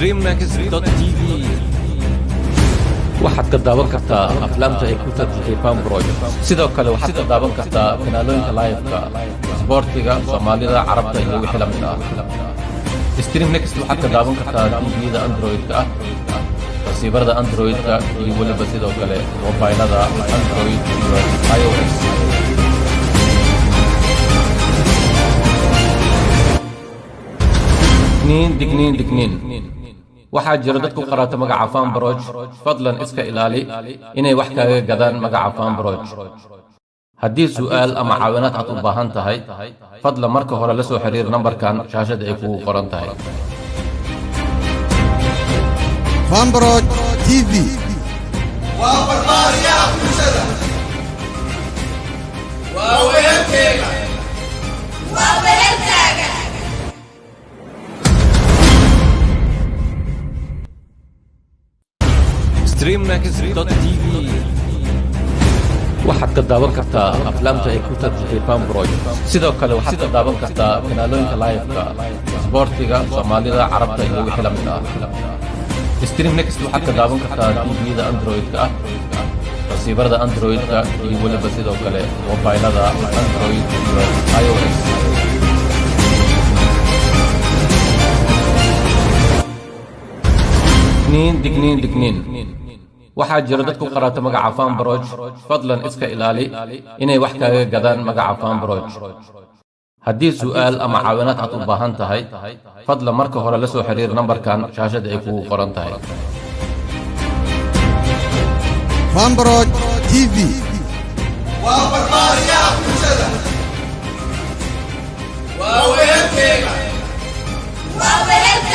streamnext.tv waxaad ka daawan kartaa aflaamta ay ku tarjixay Fanproject sidoo kale waxaad ka daawan kartaa kanaalooyinka live-ka sportiga Soomaalida Carabta iyo wixii la mid ah streamnext waxaad ka daawan kartaa TV-da Android-ka rasiibarada Android-ka iyo waliba sidoo kale mobilada Android iyo iOS digniin waxaa jira dad ku qarata magaca Fanproject fadlan iska ilaali inay wax kaaga gadaan magaca Fanproject haddii su'aal ama caawinaad aad u baahan tahay fadlan marka hore la soo xiriir nambarkan shaashada ay kugu qoran tahay Fanproject TV waa barbaariya bulshada waa weerarkeega waa weerarkaaga streamnext.tv waxaad ka daawan kartaa aflaamta ay ku tarjixay Fanproject sidoo kale waxaad ka daawan kartaa kanaalooyinka live-ka sportiga Soomaalida Carabta iyo wixii la mid ah streamnext waxaad ka daawan kartaa TV-da Android-ka rasiibarada Android-ka iyo waliba sidoo kale mobilada Android iyo iOS digniin waxaa jira dad ku qarata magaca Fanproject fadlan iska ilaali inay wax kaaga gadaan magaca Fanproject haddii su'aal ama caawinaad aad u baahan tahay fadlan marka hore la soo xiriir nambarkan shaashada ay kugu qoran tahay Fanproject TV waa barbaariya bulshada waa weerarkeega waa weerarkaaga